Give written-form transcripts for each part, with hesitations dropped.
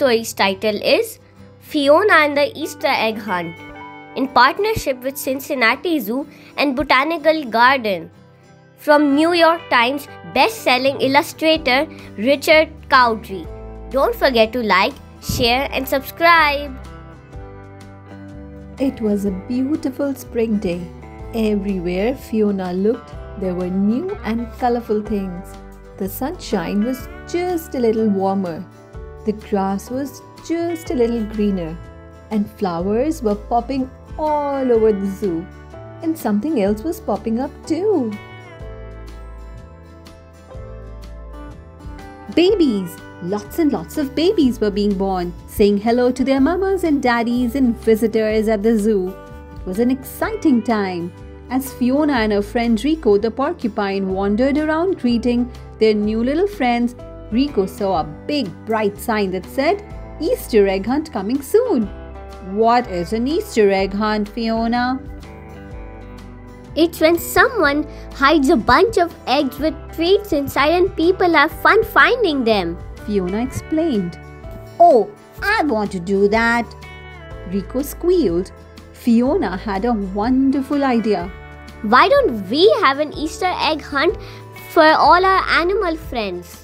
story's title is Fiona and the Easter Egg Hunt, in partnership with Cincinnati Zoo and Botanical Garden. From New York Times best-selling illustrator Richard Cowdery. Don't forget to like, share and subscribe. It was a beautiful spring day. Everywhere Fiona looked, there were new and colorful things. The sunshine was just a little warmer. The grass was just a little greener. And flowers were popping all over the zoo. And something else was popping up too. Babies! Lots and lots of babies were being born, saying hello to their mamas and daddies and visitors at the zoo. It was an exciting time. As Fiona and her friend Rico the porcupine wandered around greeting their new little friends, Rico saw a big bright sign that said, "Easter egg hunt coming soon." What is an Easter egg hunt, Fiona? It's when someone hides a bunch of eggs with treats inside and people have fun finding them, Fiona explained. "Oh, I want to do that," Rico squealed. Fiona had a wonderful idea. Why don't we have an Easter egg hunt for all our animal friends?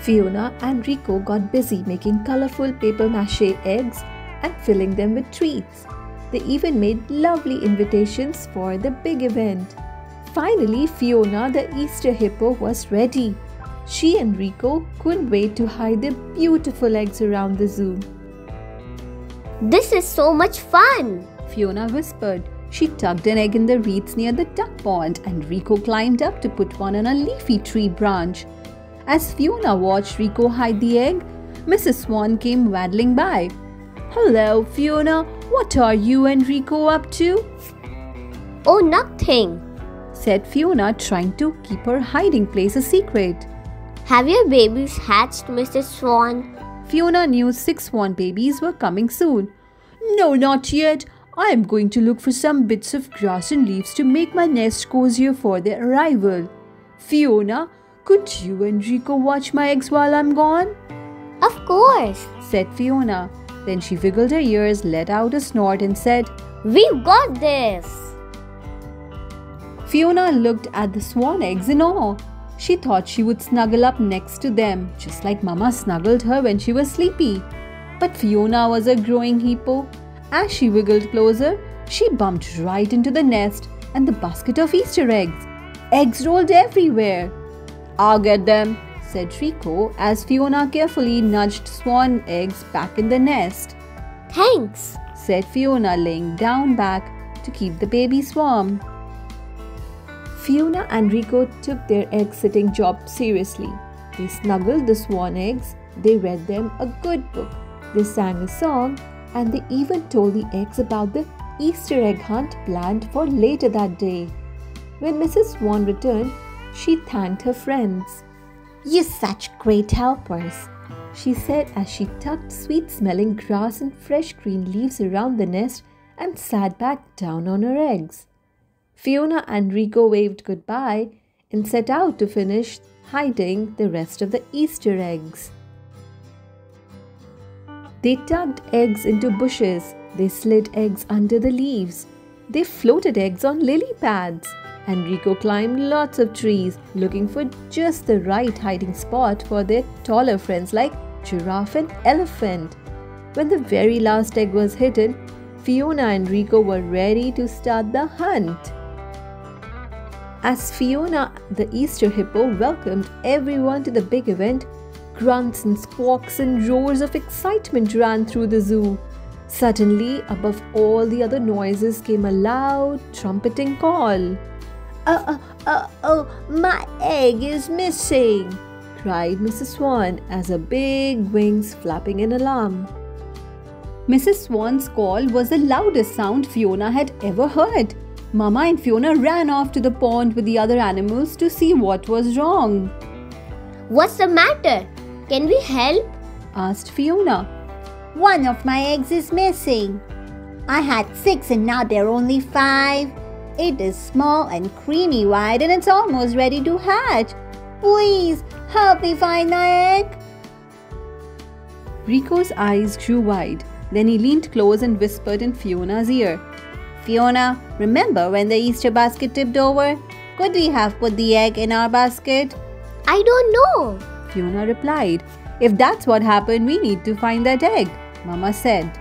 Fiona and Rico got busy making colorful paper mache eggs and filling them with treats. They even made lovely invitations for the big event. Finally, Fiona the Easter hippo was ready. She and Rico couldn't wait to hide their beautiful eggs around the zoo. This is so much fun, Fiona whispered. She tucked an egg in the reeds near the duck pond and Rico climbed up to put one on a leafy tree branch. As Fiona watched Rico hide the egg, Mrs. Swan came waddling by. "Hello, Fiona. What are you and Rico up to?" "Oh, nothing," said Fiona, trying to keep her hiding place a secret. "Have your babies hatched, Mrs. Swan?" Fiona knew 6 swan babies were coming soon. "No, not yet. I am going to look for some bits of grass and leaves to make my nest cozier for their arrival. Fiona, could you and Rico watch my eggs while I'm gone?" "Of course," said Fiona. Then she wiggled her ears, let out a snort and said, "We've got this." Fiona looked at the swan eggs in awe. She thought she would snuggle up next to them, just like Mama snuggled her when she was sleepy. But Fiona was a growing hippo. As she wiggled closer, she bumped right into the nest and the basket of Easter eggs. Eggs rolled everywhere. "I'll get them," said Rico as Fiona carefully nudged swan eggs back in the nest. "Thanks," said Fiona, laying down back to keep the baby swarm. Fiona and Rico took their egg-sitting job seriously. They snuggled the swan eggs, they read them a good book, they sang a song, and they even told the eggs about the Easter egg hunt planned for later that day. When Mrs. Swan returned, she thanked her friends. "You're such great helpers," she said as she tucked sweet-smelling grass and fresh green leaves around the nest and sat back down on her eggs. Fiona and Rico waved goodbye and set out to finish hiding the rest of the Easter eggs. They tucked eggs into bushes, they slid eggs under the leaves, they floated eggs on lily pads, and Rico climbed lots of trees looking for just the right hiding spot for their taller friends like giraffe and elephant. When the very last egg was hidden, Fiona and Rico were ready to start the hunt. As Fiona the Easter hippo welcomed everyone to the big event, grunts and squawks and roars of excitement ran through the zoo. Suddenly, above all the other noises came a loud, trumpeting call. My egg is missing," cried Mrs. Swan as her big wings flapping in alarm. Mrs. Swan's call was the loudest sound Fiona had ever heard. Mama and Fiona ran off to the pond with the other animals to see what was wrong. "What's the matter? Can we help?" asked Fiona. "One of my eggs is missing. I had 6 and now there are only 5. It is small and creamy white and it's almost ready to hatch. Please help me find the egg." Rico's eyes grew wide. Then he leaned close and whispered in Fiona's ear. Fiona, remember when the Easter basket tipped over? Could we have put the egg in our basket? I don't know. Fiona replied. If that's what happened, we need to find that egg, Mama said.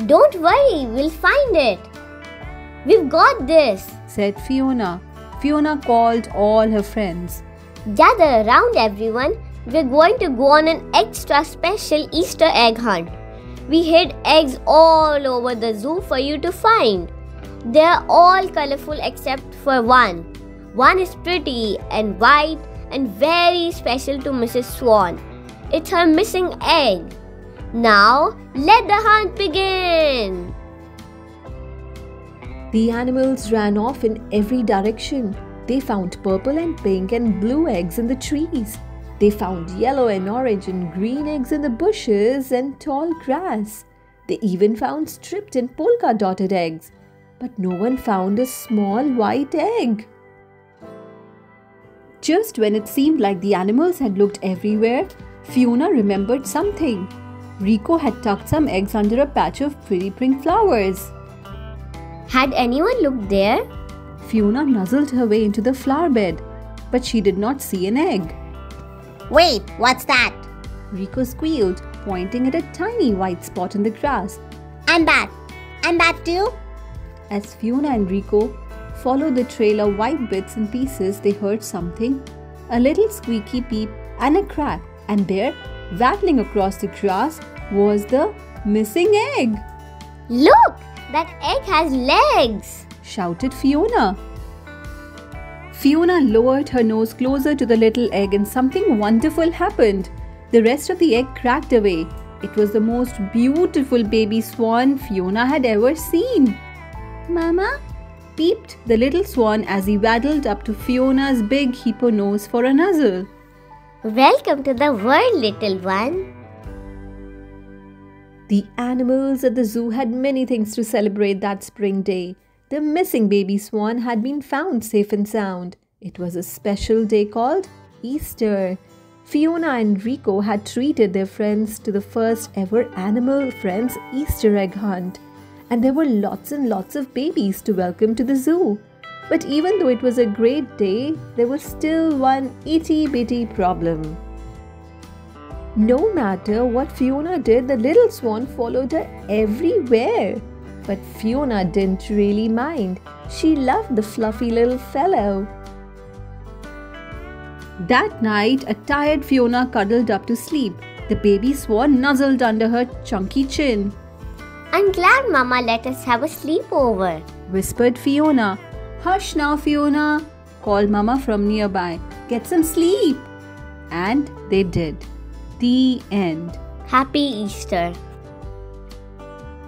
Don't worry, we'll find it. We've got this, said Fiona. Fiona called all her friends. Gather around, everyone. We're going to go on an extra special Easter egg hunt. We hid eggs all over the zoo for you to find. They're all colorful except for one. One is pretty and white and very special to Mrs. Swan. It's her missing egg. Now, let the hunt begin. The animals ran off in every direction. They found purple and pink and blue eggs in the trees. They found yellow and orange and green eggs in the bushes and tall grass. They even found striped and polka dotted eggs. But no one found a small white egg. Just when it seemed like the animals had looked everywhere, Fiona remembered something. Rico had tucked some eggs under a patch of pretty pink flowers. Had anyone looked there? Fiona nuzzled her way into the flower bed, but she did not see an egg. Wait, what's that? Rico squealed, pointing at a tiny white spot in the grass. And that too? As Fiona and Rico followed the trail of white bits and pieces, they heard something. A little squeaky peep and a crack, and there, rattling across the grass, was the missing egg. Look! That egg has legs! Shouted Fiona. Fiona lowered her nose closer to the little egg and something wonderful happened. The rest of the egg cracked away. It was the most beautiful baby swan Fiona had ever seen. "Mama?" peeped the little swan as he waddled up to Fiona's big hippo nose for a nuzzle. Welcome to the world, little one. The animals at the zoo had many things to celebrate that spring day. The missing baby swan had been found safe and sound. It was a special day called Easter. Fiona and Rico had treated their friends to the first ever Animal Friends Easter egg hunt. And there were lots and lots of babies to welcome to the zoo. But even though it was a great day, there was still one itty-bitty problem. No matter what Fiona did, the little swan followed her everywhere. But Fiona didn't really mind. She loved the fluffy little fellow. That night, a tired Fiona cuddled up to sleep. The baby swan nuzzled under her chunky chin. I'm glad Mama let us have a sleepover, whispered Fiona. Hush now, Fiona, called Mama from nearby. Get some sleep. And they did. The end. Happy Easter.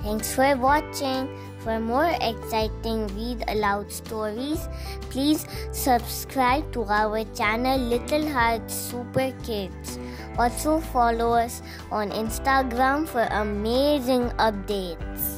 Thanks for watching. For more exciting read aloud stories, please subscribe to our channel Little Hearts Super Kids. Also follow us on Instagram for amazing updates.